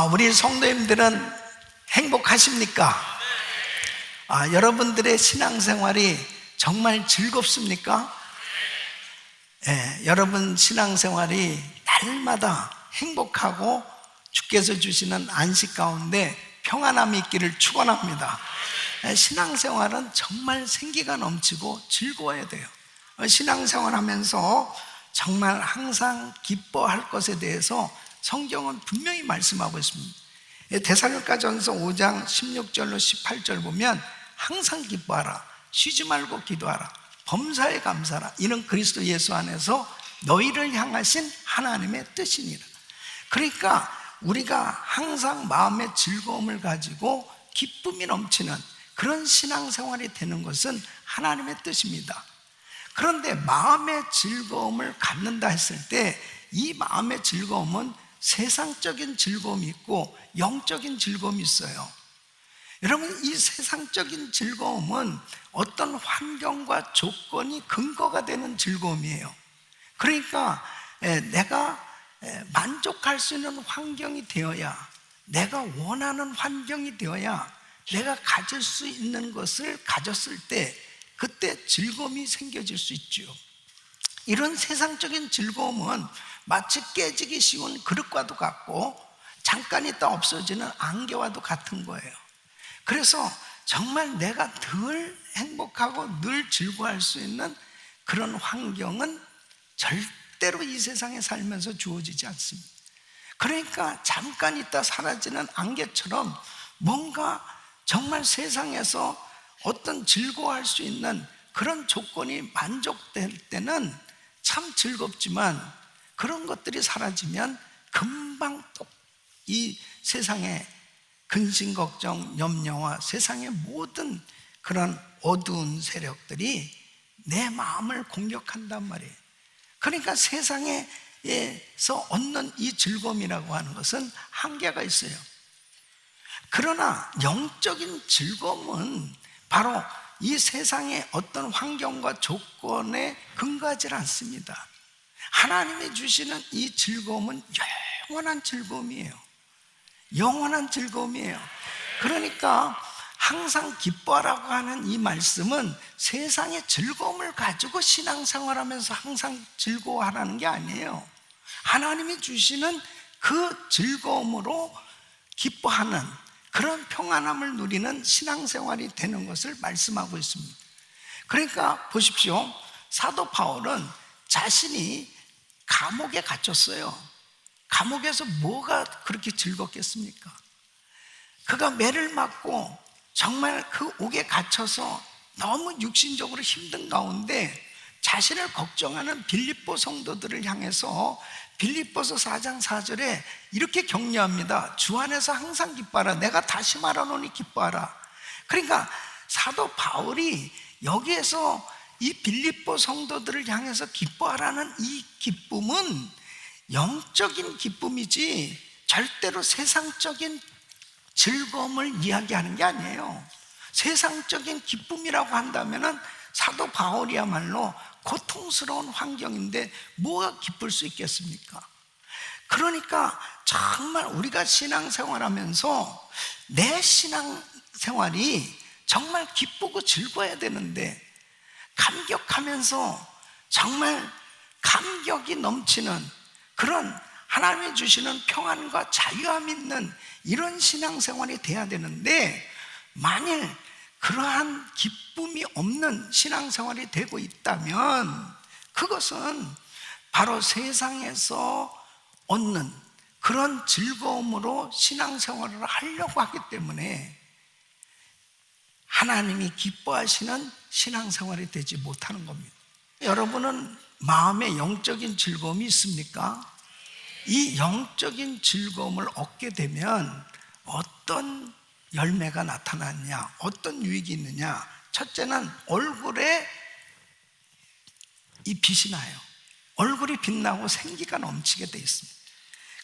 우리 성도님들은 행복하십니까? 여러분들의 신앙생활이 정말 즐겁습니까? 여러분 신앙생활이 날마다 행복하고 주께서 주시는 안식 가운데 평안함이 있기를 축원합니다. 신앙생활은 정말 생기가 넘치고 즐거워야 돼요. 신앙생활 하면서 정말 항상 기뻐할 것에 대해서 성경은 분명히 말씀하고 있습니다. 데살로니가전서 5장 16절로 18절 보면 항상 기뻐하라, 쉬지 말고 기도하라, 범사에 감사하라, 이는 그리스도 예수 안에서 너희를 향하신 하나님의 뜻이니라. 그러니까 우리가 항상 마음의 즐거움을 가지고 기쁨이 넘치는 그런 신앙생활이 되는 것은 하나님의 뜻입니다. 그런데 마음의 즐거움을 갖는다 했을 때 이 마음의 즐거움은 세상적인 즐거움이 있고 영적인 즐거움이 있어요. 여러분, 이 세상적인 즐거움은 어떤 환경과 조건이 근거가 되는 즐거움이에요. 그러니까 내가 만족할 수 있는 환경이 되어야, 내가 원하는 환경이 되어야 내가 가질 수 있는 것을 가졌을 때 그때 즐거움이 생겨질 수 있죠. 이런 세상적인 즐거움은 마치 깨지기 쉬운 그릇과도 같고 잠깐 있다 없어지는 안개와도 같은 거예요. 그래서 정말 내가 늘 행복하고 늘 즐거워할 수 있는 그런 환경은 절대로 이 세상에 살면서 주어지지 않습니다. 그러니까 잠깐 있다 사라지는 안개처럼 뭔가 정말 세상에서 어떤 즐거워할 수 있는 그런 조건이 만족될 때는 참 즐겁지만 그런 것들이 사라지면 금방 또 이 세상의 근심, 걱정, 염려와 세상의 모든 그런 어두운 세력들이 내 마음을 공격한단 말이에요. 그러니까 세상에서 얻는 이 즐거움이라고 하는 것은 한계가 있어요. 그러나 영적인 즐거움은 바로 이 세상의 어떤 환경과 조건에 근거하지 않습니다. 하나님이 주시는 이 즐거움은 영원한 즐거움이에요. 영원한 즐거움이에요. 그러니까 항상 기뻐하라고 하는 이 말씀은 세상의 즐거움을 가지고 신앙생활하면서 항상 즐거워하라는 게 아니에요. 하나님이 주시는 그 즐거움으로 기뻐하는 그런 평안함을 누리는 신앙생활이 되는 것을 말씀하고 있습니다. 그러니까 보십시오. 사도 바울은 자신이 감옥에 갇혔어요. 감옥에서 뭐가 그렇게 즐겁겠습니까? 그가 매를 맞고 정말 그 옥에 갇혀서 너무 육신적으로 힘든 가운데 자신을 걱정하는 빌립보 성도들을 향해서 빌립보서 4장 4절에 이렇게 격려합니다. 주 안에서 항상 기뻐하라. 내가 다시 말하노니 기뻐하라. 그러니까 사도 바울이 여기에서 이 빌립보 성도들을 향해서 기뻐하라는 이 기쁨은 영적인 기쁨이지 절대로 세상적인 즐거움을 이야기하는 게 아니에요. 세상적인 기쁨이라고 한다면 사도 바울이야말로 고통스러운 환경인데 뭐가 기쁠 수 있겠습니까? 그러니까 정말 우리가 신앙생활하면서 내 신앙생활이 정말 기쁘고 즐거워야 되는데 감격하면서 정말 감격이 넘치는 그런 하나님이 주시는 평안과 자유함 있는 이런 신앙생활이 돼야 되는데 만일 그러한 기쁨이 없는 신앙생활이 되고 있다면 그것은 바로 세상에서 얻는 그런 즐거움으로 신앙생활을 하려고 하기 때문에 하나님이 기뻐하시는 신앙생활이 되지 못하는 겁니다. 여러분은 마음의 영적인 즐거움이 있습니까? 이 영적인 즐거움을 얻게 되면 어떤 열매가 나타나느냐, 어떤 유익이 있느냐. 첫째는 얼굴에 이 빛이 나요. 얼굴이 빛나고 생기가 넘치게 돼 있습니다.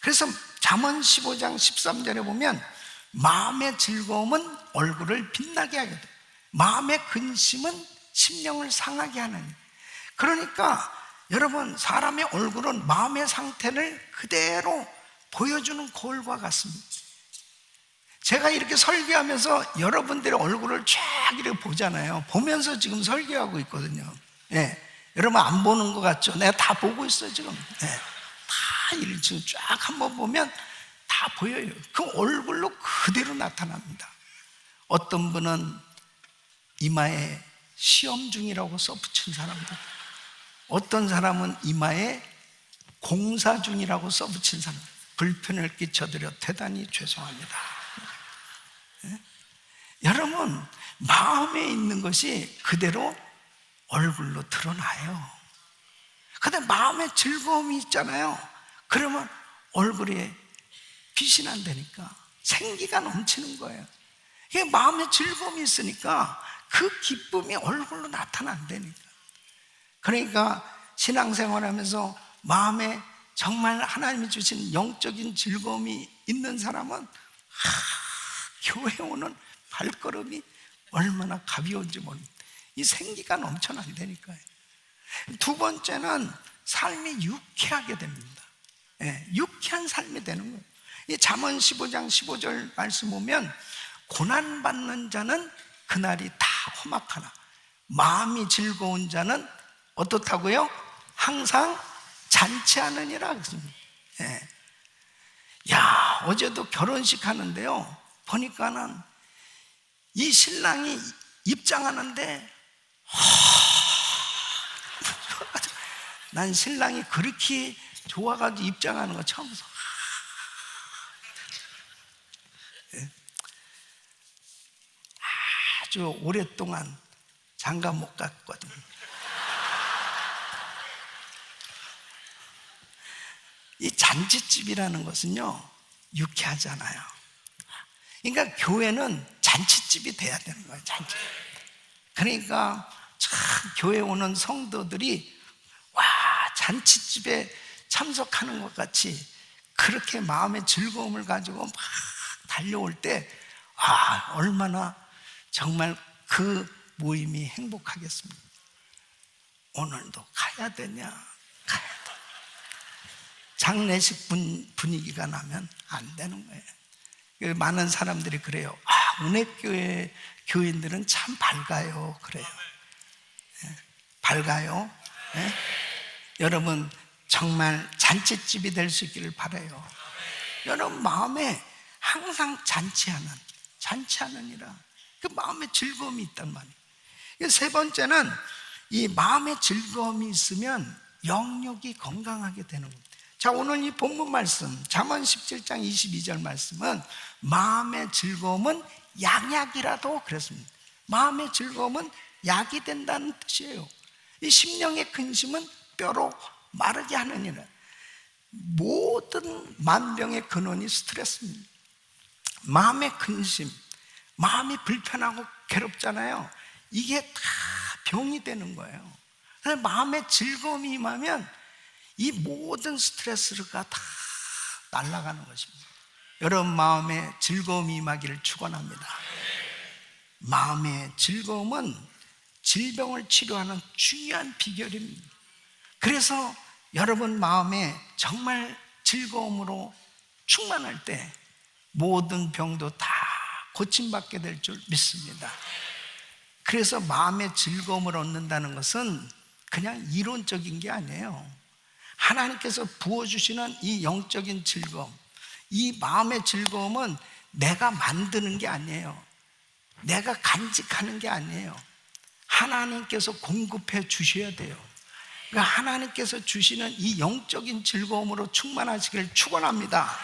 그래서 잠언 15장 13절에 보면 마음의 즐거움은 얼굴을 빛나게 하게 돼. 마음의 근심은 심령을 상하게 하느니. 그러니까 여러분, 사람의 얼굴은 마음의 상태를 그대로 보여주는 거울과 같습니다. 제가 이렇게 설교하면서 여러분들의 얼굴을 쫙 이렇게 보잖아요. 보면서 지금 설교하고 있거든요. 예. 여러분 안 보는 것 같죠? 내가 다 보고 있어요, 지금. 예. 다 이렇게 지금 쫙 한번 보면 다 보여요. 그 얼굴로 그대로 나타납니다. 어떤 분은 이마에 시험 중이라고 써붙인 사람들, 어떤 사람은 이마에 공사 중이라고 써붙인 사람, 불편을 끼쳐드려 대단히 죄송합니다. 네? 여러분, 마음에 있는 것이 그대로 얼굴로 드러나요. 근데 마음에 즐거움이 있잖아요. 그러면 얼굴에 빛이 난다니까. 생기가 넘치는 거예요. 이게 마음에 즐거움이 있으니까 그 기쁨이 얼굴로 나타난다니까. 그러니까 신앙생활하면서 마음에 정말 하나님이 주신 영적인 즐거움이 있는 사람은 교회 오는 발걸음이 얼마나 가벼운지 모릅니다. 이 생기가 넘쳐난다니까요. 두 번째는 삶이 유쾌하게 됩니다. 예, 유쾌한 삶이 되는 거예요. 이 잠언 15장 15절 말씀 보면 고난받는 자는 그날이 다 험악하나 마음이 즐거운 자는 어떻다고요? 항상 잔치하느니라 그랬습니다. 예. 야, 어제도 결혼식 하는데요, 보니까는 이 신랑이 입장하는데 난 신랑이 그렇게 좋아가지고 입장하는 거 처음 봤어. 예. 아주 오랫동안 장가 못 갔거든. 이 잔치집이라는 것은요, 유쾌하잖아요. 그러니까 교회는 잔치집이 돼야 되는 거예요. 잔치. 그러니까 참 교회 오는 성도들이 와, 잔치집에 참석하는 것 같이 그렇게 마음의 즐거움을 가지고 막 달려올 때 얼마나 정말 그 모임이 행복하겠습니까? 오늘도 가야 되냐? 가야 돼. 장례식 분위기가 나면 안 되는 거예요. 많은 사람들이 그래요. 은혜교회 교인들은 참 밝아요. 그래요. 네. 밝아요. 네? 여러분 정말 잔치집이 될 수 있기를 바라요. 여러분 마음에 항상 잔치하느니라. 그 마음에 즐거움이 있단 말이에요. 세 번째는 이 마음에 즐거움이 있으면 영육이 건강하게 되는 겁니다. 자, 오늘 이 본문 말씀 잠언 17장 22절 말씀은 마음의 즐거움은 양약이라도 그랬습니다. 마음의 즐거움은 약이 된다는 뜻이에요. 이 심령의 근심은 뼈로 마르게 하느니라. 모든 만병의 근원이 스트레스입니다. 마음의 근심, 마음이 불편하고 괴롭잖아요. 이게 다 병이 되는 거예요. 그래서 마음에 즐거움이 임하면 이 모든 스트레스가 다 날아가는 것입니다. 여러분 마음에 즐거움이 임하기를 축원합니다. 마음의 즐거움은 질병을 치료하는 중요한 비결입니다. 그래서 여러분 마음에 정말 즐거움으로 충만할 때 모든 병도 다 고침받게 될 줄 믿습니다. 그래서 마음의 즐거움을 얻는다는 것은 그냥 이론적인 게 아니에요. 하나님께서 부어주시는 이 영적인 즐거움, 이 마음의 즐거움은 내가 만드는 게 아니에요. 내가 간직하는 게 아니에요. 하나님께서 공급해 주셔야 돼요. 그러니까 하나님께서 주시는 이 영적인 즐거움으로 충만하시길 축원합니다.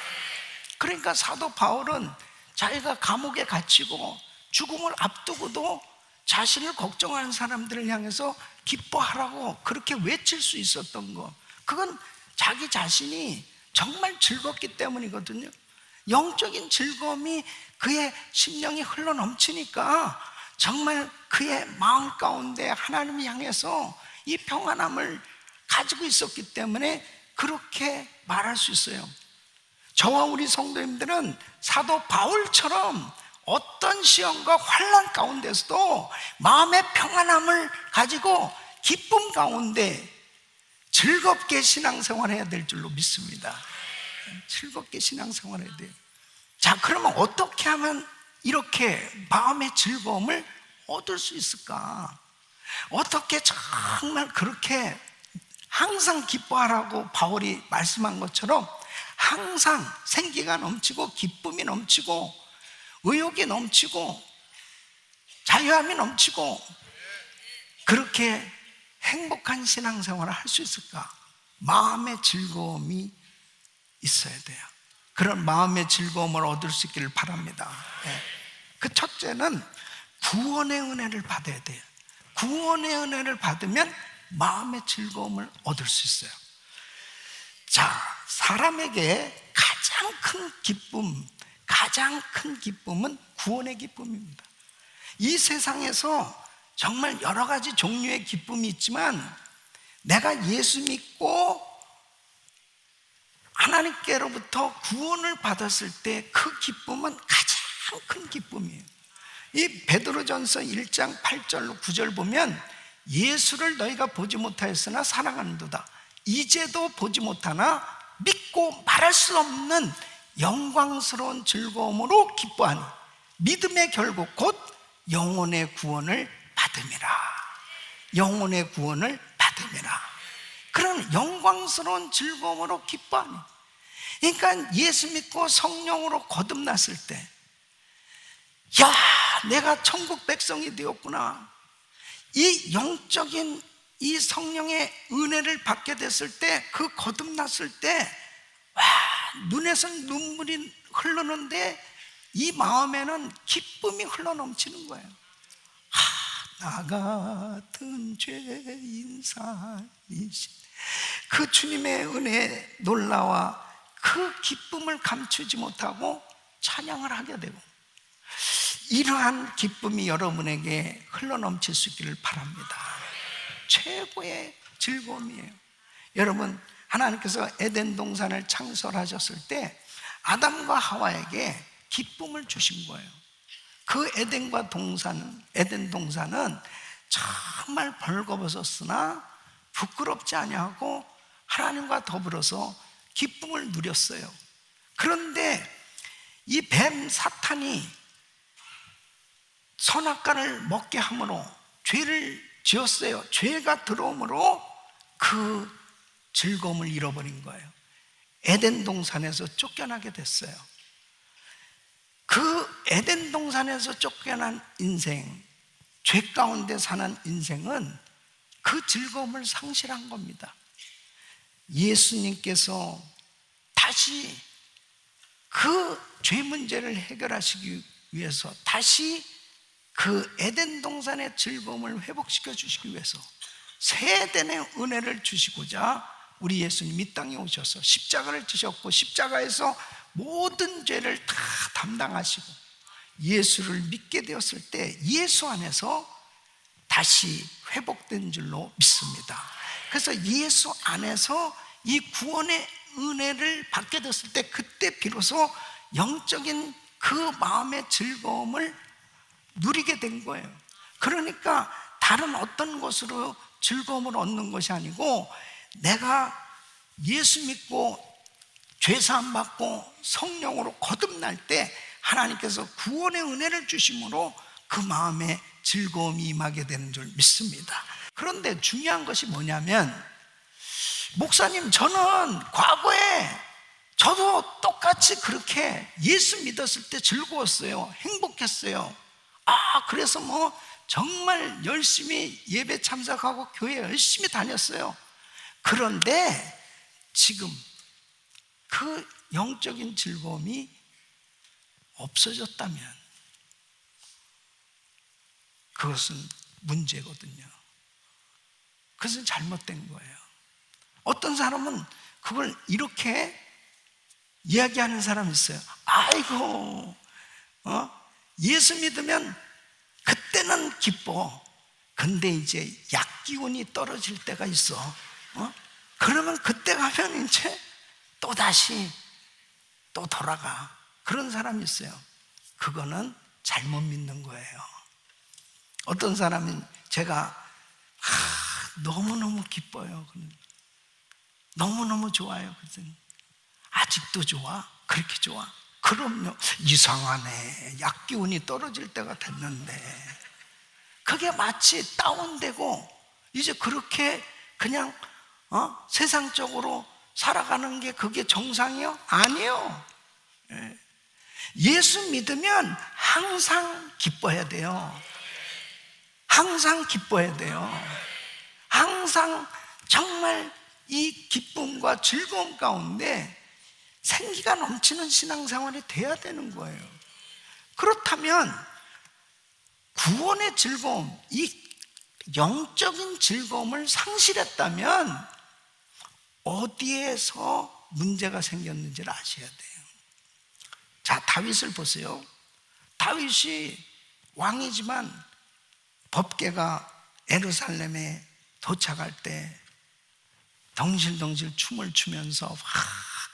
그러니까 사도 바울은 자기가 감옥에 갇히고 죽음을 앞두고도 자신을 걱정하는 사람들을 향해서 기뻐하라고 그렇게 외칠 수 있었던 거, 그건 자기 자신이 정말 즐겁기 때문이거든요. 영적인 즐거움이 그의 심령이 흘러넘치니까 정말 그의 마음 가운데 하나님을 향해서 이 평안함을 가지고 있었기 때문에 그렇게 말할 수 있어요. 저와 우리 성도님들은 사도 바울처럼 어떤 시험과 환난 가운데서도 마음의 평안함을 가지고 기쁨 가운데 즐겁게 신앙생활해야 될 줄로 믿습니다. 즐겁게 신앙생활해야 돼요. 자, 그러면 어떻게 하면 이렇게 마음의 즐거움을 얻을 수 있을까? 어떻게 정말 그렇게 항상 기뻐하라고 바울이 말씀한 것처럼 항상 생기가 넘치고 기쁨이 넘치고 의욕이 넘치고 자유함이 넘치고 그렇게 행복한 신앙생활을 할 수 있을까? 마음의 즐거움이 있어야 돼요. 그런 마음의 즐거움을 얻을 수 있기를 바랍니다. 그 첫째는 구원의 은혜를 받아야 돼요. 구원의 은혜를 받으면 마음의 즐거움을 얻을 수 있어요. 자, 사람에게 가장 큰 기쁨은 구원의 기쁨입니다. 이 세상에서 정말 여러 가지 종류의 기쁨이 있지만 내가 예수 믿고 하나님께로부터 구원을 받았을 때 그 기쁨은 가장 큰 기쁨이에요. 이 베드로전서 1장 8절로 9절 보면 예수를 너희가 보지 못하였으나 사랑하는도다. 이제도 보지 못하나 믿고 말할 수 없는 영광스러운 즐거움으로 기뻐하니 믿음의 결국 곧 영혼의 구원을 받음이라. 영혼의 구원을 받음이라. 그런 영광스러운 즐거움으로 기뻐하니, 그러니까 예수 믿고 성령으로 거듭났을 때, 야, 내가 천국 백성이 되었구나. 이 영적인 이 성령의 은혜를 받게 됐을 때, 그 거듭났을 때, 와, 눈에서 눈물이 흐르는데 이 마음에는 기쁨이 흘러넘치는 거예요. 나 같은 죄인 살리신 그 주님의 은혜에 놀라와 그 기쁨을 감추지 못하고 찬양을 하게 되고, 이러한 기쁨이 여러분에게 흘러넘칠 수 있기를 바랍니다. 최고의 즐거움이에요. 여러분, 하나님께서 에덴 동산을 창설하셨을 때 아담과 하와에게 기쁨을 주신 거예요. 그 에덴 동산은 정말 벌거벗었으나 부끄럽지 아니하고 하나님과 더불어서 기쁨을 누렸어요. 그런데 이 뱀 사탄이 선악과를 먹게 함으로 죄를 지었어요. 죄가 들어옴으로 그 즐거움을 잃어버린 거예요. 에덴 동산에서 쫓겨나게 됐어요. 그 에덴 동산에서 쫓겨난 인생, 죄 가운데 사는 인생은 그 즐거움을 상실한 겁니다. 예수님께서 다시 그 죄 문제를 해결하시기 위해서 다시 그 에덴 동산의 즐거움을 회복시켜 주시기 위해서 새 에덴의 은혜를 주시고자 우리 예수님 이 땅에 오셔서 십자가를 지셨고, 십자가에서 모든 죄를 다 담당하시고 예수를 믿게 되었을 때 예수 안에서 다시 회복된 줄로 믿습니다. 그래서 예수 안에서 이 구원의 은혜를 받게 됐을 때 그때 비로소 영적인 그 마음의 즐거움을 누리게 된 거예요. 그러니까 다른 어떤 것으로 즐거움을 얻는 것이 아니고, 내가 예수 믿고 죄사함 받고 성령으로 거듭날 때 하나님께서 구원의 은혜를 주심으로 그 마음에 즐거움이 임하게 되는 줄 믿습니다. 그런데 중요한 것이 뭐냐면, 목사님, 저는 과거에 저도 똑같이 그렇게 예수 믿었을 때 즐거웠어요. 행복했어요. 그래서 정말 열심히 예배 참석하고 교회 열심히 다녔어요. 그런데 지금 그 영적인 즐거움이 없어졌다면 그것은 문제거든요. 그것은 잘못된 거예요. 어떤 사람은 그걸 이렇게 이야기하는 사람이 있어요. 아이고, 예수 믿으면 그때는 기뻐. 근데 이제 약기운이 떨어질 때가 있어. 그러면 그때 가면 이제 또다시 또 돌아가. 그런 사람이 있어요. 그거는 잘못 믿는 거예요. 어떤 사람은 제가 너무너무 기뻐요. 너무너무 좋아요. 그랬더니 아직도 좋아? 그렇게 좋아? 그럼요. 이상하네. 약기운이 떨어질 때가 됐는데. 그게 마치 다운되고 이제 그렇게 그냥 세상적으로 살아가는 게 그게 정상이요? 아니요. 예수 믿으면 항상 기뻐해야 돼요. 항상 기뻐해야 돼요. 항상 정말 이 기쁨과 즐거움 가운데 생기가 넘치는 신앙생활이 돼야 되는 거예요. 그렇다면 구원의 즐거움, 이 영적인 즐거움을 상실했다면 어디에서 문제가 생겼는지를 아셔야 돼요. 자, 다윗을 보세요. 다윗이 왕이지만 법궤가 예루살렘에 도착할 때 덩실덩실 춤을 추면서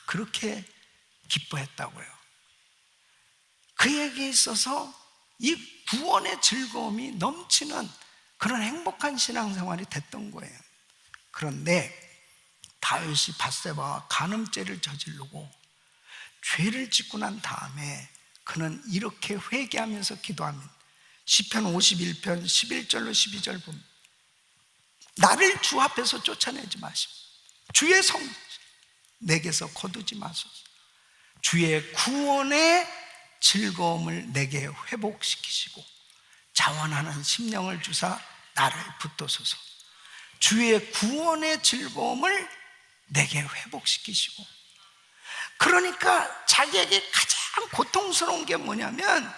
그렇게 기뻐했다고요. 그에게 있어서 이 구원의 즐거움이 넘치는 그런 행복한 신앙생활이 됐던 거예요. 그런데 다윗이 밧세바와 간음죄를 저지르고 죄를 짓고 난 다음에 그는 이렇게 회개하면서 기도합니다. 시편 51편 11절로 12절 보면 나를 주 앞에서 쫓아내지 마시고 주의 성 내게서 거두지 마소서. 주의 구원의 즐거움을 내게 회복시키시고 자원하는 심령을 주사 나를 붙도소서. 주의 구원의 즐거움을 내게 회복시키시고. 그러니까 자기에게 가장 고통스러운 게 뭐냐면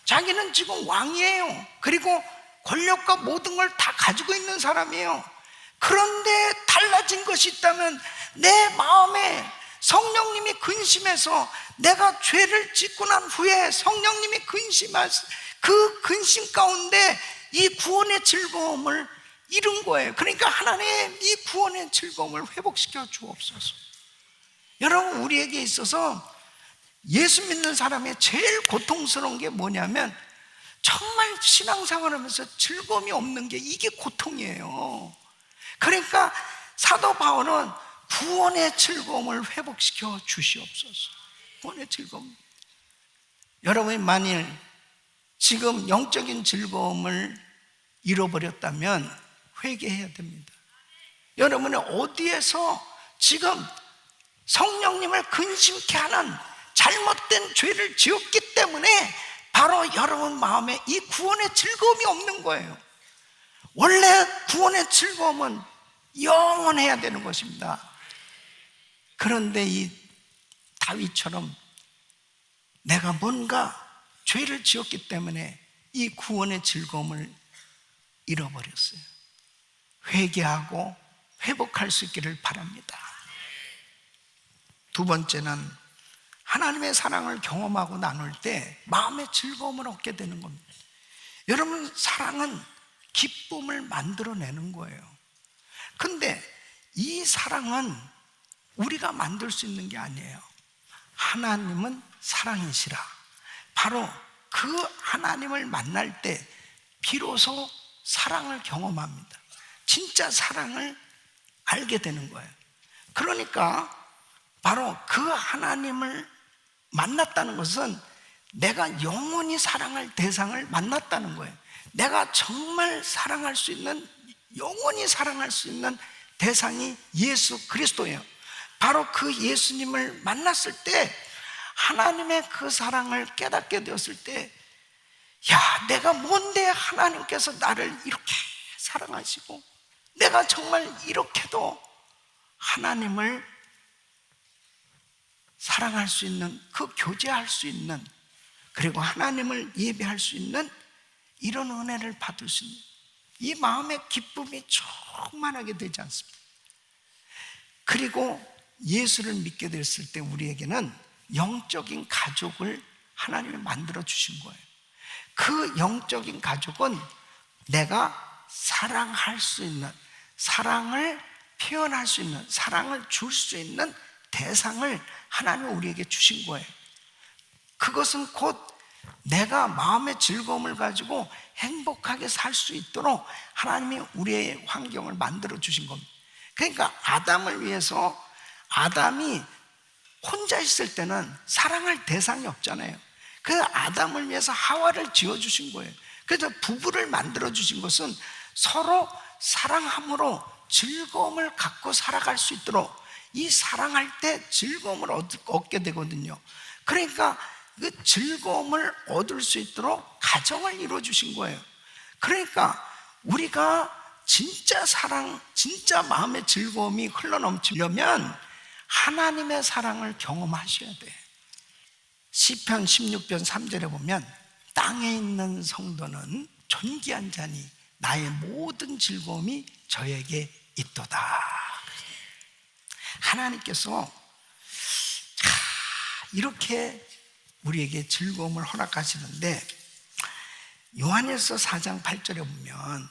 자기는 지금 왕이에요. 그리고 권력과 모든 걸 다 가지고 있는 사람이에요. 그런데 달라진 것이 있다면 내 마음에 성령님이 근심해서 내가 죄를 짓고 난 후에 성령님이 근심하시 그 근심 가운데 이 구원의 즐거움을 잃은 거예요. 그러니까 하나님 이 구원의 즐거움을 회복시켜 주옵소서. 여러분, 우리에게 있어서 예수 믿는 사람의 제일 고통스러운 게 뭐냐면 정말 신앙생활하면서 즐거움이 없는 게 이게 고통이에요. 그러니까 사도 바울은 구원의 즐거움을 회복시켜 주시옵소서. 구원의 즐거움. 여러분이 만일 지금 영적인 즐거움을 잃어버렸다면 회개해야 됩니다. 여러분이 어디에서 지금 성령님을 근심케 하는 잘못된 죄를 지었기 때문에 바로 여러분 마음에 이 구원의 즐거움이 없는 거예요. 원래 구원의 즐거움은 영원해야 되는 것입니다. 그런데 이 다윗처럼 내가 뭔가 죄를 지었기 때문에 이 구원의 즐거움을 잃어버렸어요. 회개하고 회복할 수 있기를 바랍니다. 두 번째는 하나님의 사랑을 경험하고 나눌 때 마음의 즐거움을 얻게 되는 겁니다. 여러분, 사랑은 기쁨을 만들어내는 거예요. 근데 이 사랑은 우리가 만들 수 있는 게 아니에요. 하나님은 사랑이시라. 바로 그 하나님을 만날 때 비로소 사랑을 경험합니다. 진짜 사랑을 알게 되는 거예요. 그러니까 바로 그 하나님을 만났다는 것은 내가 영원히 사랑할 대상을 만났다는 거예요. 내가 정말 사랑할 수 있는, 영원히 사랑할 수 있는 대상이 예수 그리스도예요. 바로 그 예수님을 만났을 때 하나님의 그 사랑을 깨닫게 되었을 때, 야, 내가 뭔데 하나님께서 나를 이렇게 사랑하시고 내가 정말 이렇게도 하나님을 사랑할 수 있는, 그 교제할 수 있는, 그리고 하나님을 예배할 수 있는 이런 은혜를 받을 수 있는 이 마음의 기쁨이 충만하게 되지 않습니까? 그리고 예수를 믿게 됐을 때 우리에게는 영적인 가족을 하나님이 만들어 주신 거예요. 그 영적인 가족은 내가 사랑할 수 있는, 사랑을 표현할 수 있는, 사랑을 줄 수 있는 대상을 하나님이 우리에게 주신 거예요. 그것은 곧 내가 마음의 즐거움을 가지고 행복하게 살 수 있도록 하나님이 우리의 환경을 만들어 주신 겁니다. 그러니까 아담을 위해서 아담이 혼자 있을 때는 사랑할 대상이 없잖아요. 그래서 아담을 위해서 하와를 지어주신 거예요. 그래서 부부를 만들어주신 것은 서로 사랑함으로 즐거움을 갖고 살아갈 수 있도록, 이 사랑할 때 즐거움을 얻게 되거든요. 그러니까 그 즐거움을 얻을 수 있도록 가정을 이루어주신 거예요. 그러니까 우리가 진짜 사랑, 진짜 마음의 즐거움이 흘러넘치려면 하나님의 사랑을 경험하셔야 돼요. 시편 16편 3절에 보면 땅에 있는 성도는 존귀한 자니 나의 모든 즐거움이 저에게 있도다. 하나님께서 이렇게 우리에게 즐거움을 허락하시는데, 요한일서 4장 8절에 보면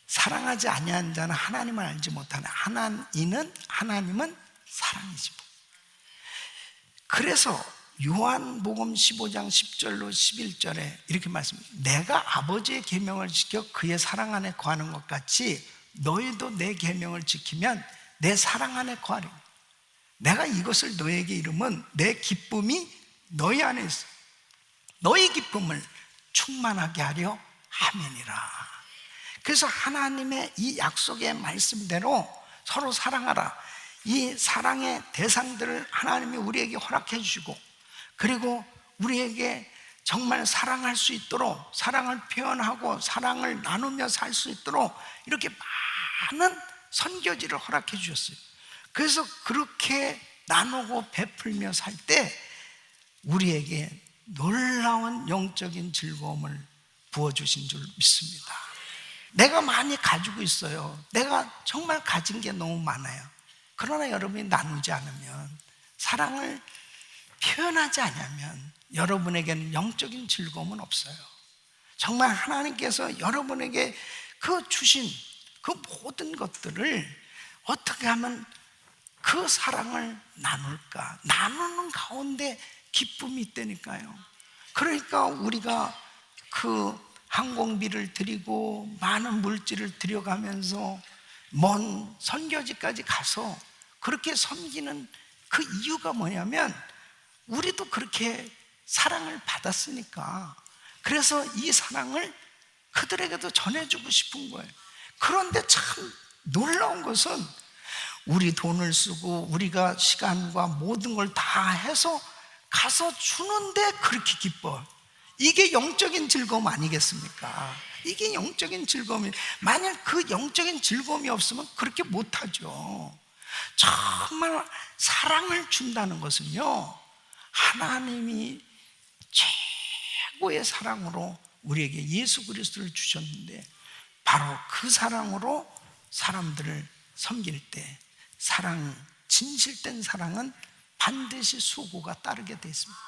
사랑하지 아니한 자는 하나님을 알지 못하네. 하나님은 사랑이지. 그래서 요한복음 15장 10절로 11절에 이렇게 말씀합니다. 내가 아버지의 계명을 지켜 그의 사랑 안에 거하는 것 같이 너희도 내 계명을 지키면 내 사랑 안에 거하리라. 내가 이것을 너희에게 이름은 내 기쁨이 너희 안에 있어 너희 기쁨을 충만하게 하려 함이니라. 그래서 하나님의 이 약속의 말씀대로 서로 사랑하라. 이 사랑의 대상들을 하나님이 우리에게 허락해 주시고, 그리고 우리에게 정말 사랑할 수 있도록, 사랑을 표현하고 사랑을 나누며 살 수 있도록 이렇게 많은 선교지를 허락해 주셨어요. 그래서 그렇게 나누고 베풀며 살 때 우리에게 놀라운 영적인 즐거움을 부어주신 줄 믿습니다. 내가 많이 가지고 있어요. 내가 정말 가진 게 너무 많아요. 그러나 여러분이 나누지 않으면, 사랑을 표현하지 않으면 여러분에게는 영적인 즐거움은 없어요. 정말 하나님께서 여러분에게 그 주신 그 모든 것들을 어떻게 하면 그 사랑을 나눌까? 나누는 가운데 기쁨이 있다니까요. 그러니까 우리가 그 항공비를 드리고 많은 물질을 들여가면서 먼 선교지까지 가서 그렇게 섬기는 그 이유가 뭐냐면, 우리도 그렇게 사랑을 받았으니까, 그래서 이 사랑을 그들에게도 전해주고 싶은 거예요. 그런데 참 놀라운 것은 우리 돈을 쓰고 우리가 시간과 모든 걸 다 해서 가서 주는데 그렇게 기뻐. 이게 영적인 즐거움 아니겠습니까? 이게 영적인 즐거움이, 만약 그 영적인 즐거움이 없으면 그렇게 못하죠. 정말 사랑을 준다는 것은요, 하나님이 최고의 사랑으로 우리에게 예수 그리스도를 주셨는데, 바로 그 사랑으로 사람들을 섬길 때, 진실된 사랑은 반드시 수고가 따르게 되어 있습니다.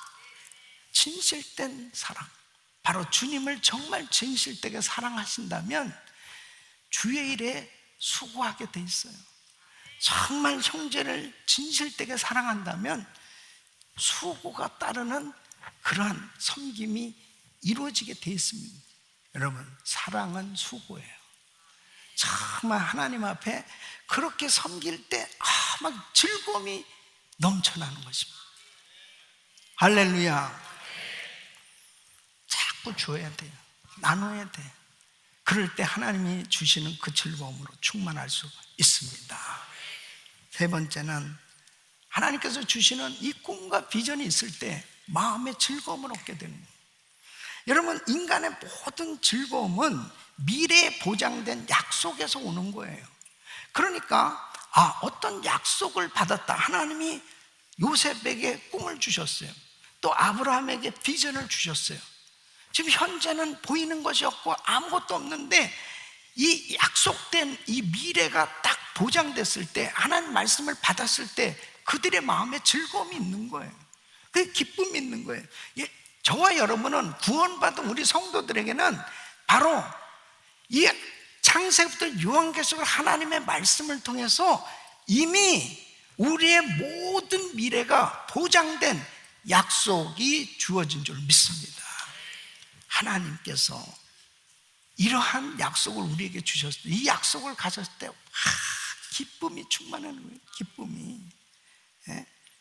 진실된 사랑, 바로 주님을 정말 진실되게 사랑하신다면 주의 일에 수고하게 돼 있어요. 정말 형제를 진실되게 사랑한다면 수고가 따르는 그러한 섬김이 이루어지게 돼 있습니다. 여러분, 사랑은 수고예요. 정말 하나님 앞에 그렇게 섬길 때 막 즐거움이 넘쳐나는 것입니다. 할렐루야. 자꾸 줘야 돼요. 나눠야 돼. 그럴 때 하나님이 주시는 그 즐거움으로 충만할 수 있습니다. 세 번째는 하나님께서 주시는 이 꿈과 비전이 있을 때 마음의 즐거움을 얻게 되는 거예요. 여러분, 인간의 모든 즐거움은 미래에 보장된 약속에서 오는 거예요. 그러니까 어떤 약속을 받았다. 하나님이 요셉에게 꿈을 주셨어요. 또 아브라함에게 비전을 주셨어요. 지금 현재는 보이는 것이 없고 아무것도 없는데, 이 약속된 이 미래가 딱 보장됐을 때, 하나님 말씀을 받았을 때 그들의 마음에 즐거움이 있는 거예요. 그 기쁨이 있는 거예요. 저와 여러분은 구원받은 우리 성도들에게는 바로 이 창세부터 요한계시록 하나님의 말씀을 통해서 이미 우리의 모든 미래가 보장된 약속이 주어진 줄 믿습니다. 하나님께서 이러한 약속을 우리에게 주셨을 때, 이 약속을 가졌을 때 기쁨이 충만하는 거예요. 기쁨이.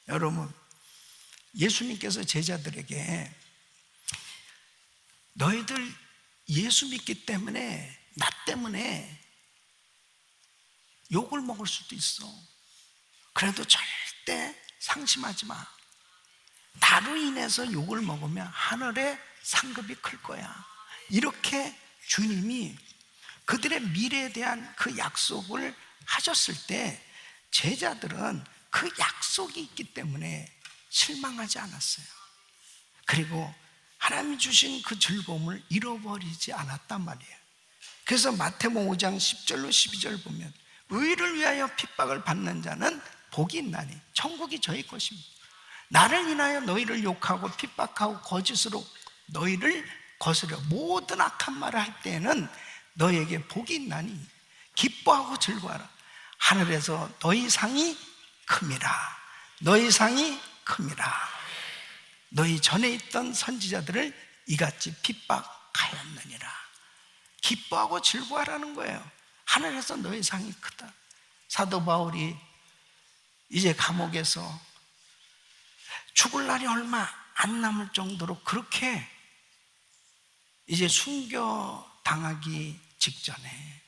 여러분, 예수님께서 제자들에게 너희들 예수 믿기 때문에, 나 때문에 욕을 먹을 수도 있어. 그래도 절대 상심하지 마. 나로 인해서 욕을 먹으면 하늘에 상급이 클 거야. 이렇게 주님이 그들의 미래에 대한 그 약속을 하셨을 때 제자들은 그 약속이 있기 때문에 실망하지 않았어요. 그리고 하나님이 주신 그 즐거움을 잃어버리지 않았단 말이에요. 그래서 마태복음 5장 10절로 12절 보면 의를 위하여 핍박을 받는 자는 복이 있나니 천국이 저희 것입니다. 나를 인하여 너희를 욕하고 핍박하고 거짓으로 너희를 거스려 모든 악한 말을 할 때에는 너희에게 복이 있나니 기뻐하고 즐거워하라. 하늘에서 너희 상이 큼이라. 너희 상이 큼이라. 너희 전에 있던 선지자들을 이같이 핍박하였느니라. 기뻐하고 즐거워하라는 거예요. 하늘에서 너희 상이 크다. 사도 바울이 이제 감옥에서 죽을 날이 얼마 안 남을 정도로 그렇게 이제 순교당하기 직전에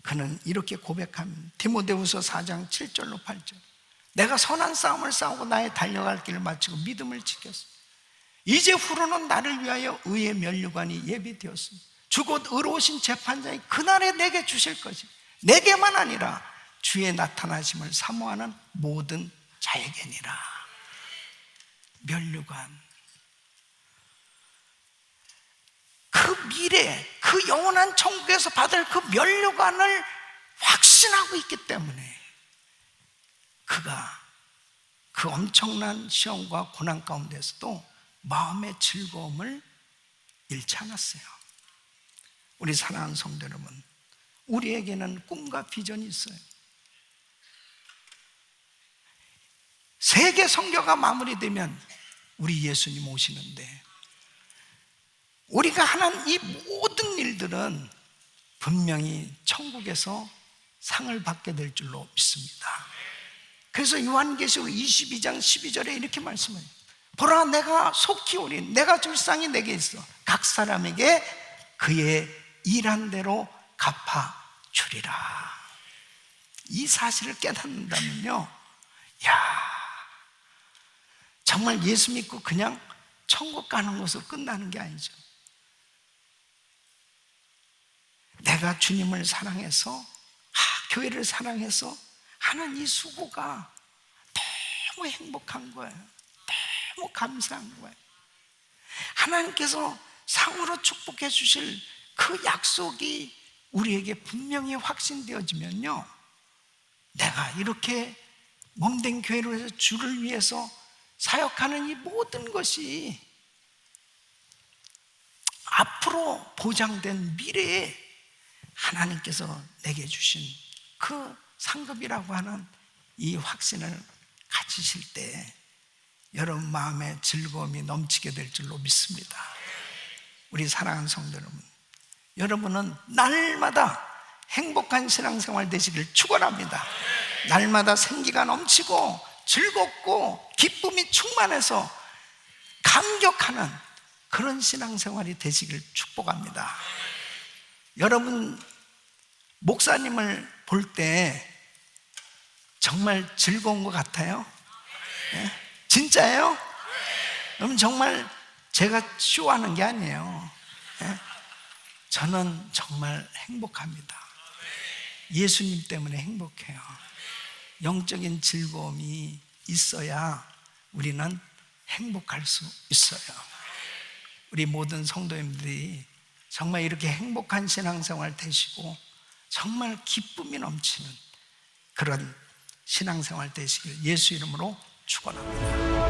그는 이렇게 고백합니다. 디모데후서 4장 7절로 8절. 내가 선한 싸움을 싸우고 나의 달려갈 길을 마치고 믿음을 지켰어. 이제 후로는 나를 위하여 의의 면류관이 예비되었습니다. 주곧 의로우신 재판장이 그날에 내게 주실 것이 내게만 아니라 주의 나타나심을 사모하는 모든 자에게니라. 면류관, 그 미래, 그 영원한 천국에서 받을 그 면류관을 확신하고 있기 때문에 그가 그 엄청난 시험과 고난 가운데서도 마음의 즐거움을 잃지 않았어요. 우리 사랑하는 성도 여러분, 우리에게는 꿈과 비전이 있어요. 세계 선교가 마무리되면 우리 예수님 오시는데 우리가 하는 이 모든 일들은 분명히 천국에서 상을 받게 될 줄로 믿습니다. 그래서 요한계시록 22장 12절에 이렇게 말씀해요. 보라, 내가 속히 오리. 내가 줄 상이 내게 있어. 각 사람에게 그의 일한 대로 갚아주리라. 이 사실을 깨닫는다면요, 야, 정말 예수 믿고 그냥 천국 가는 것으로 끝나는 게 아니죠. 내가 주님을 사랑해서, 교회를 사랑해서 하는 이 수고가 너무 행복한 거예요. 너무 감사한 거예요. 하나님께서 상으로 축복해 주실 그 약속이 우리에게 분명히 확신되어지면요, 내가 이렇게 몸된 교회로 해서 주를 위해서 사역하는 이 모든 것이 앞으로 보장된 미래에 하나님께서 내게 주신 그 상급이라고 하는 이 확신을 가지실 때 여러분 마음에 즐거움이 넘치게 될 줄로 믿습니다. 우리 사랑하는 성도 여러분, 여러분은 날마다 행복한 신앙생활 되시길 축원합니다. 날마다 생기가 넘치고 즐겁고 기쁨이 충만해서 감격하는 그런 신앙생활이 되시길 축복합니다. 여러분 목사님을 볼 때 정말 즐거운 것 같아요? 네? 진짜예요? 여러분 정말 제가 쇼하는 게 아니에요. 네? 저는 정말 행복합니다. 예수님 때문에 행복해요. 영적인 즐거움이 있어야 우리는 행복할 수 있어요. 우리 모든 성도님들이 정말 이렇게 행복한 신앙생활 되시고 정말 기쁨이 넘치는 그런 신앙생활 되시길 예수 이름으로 축원합니다.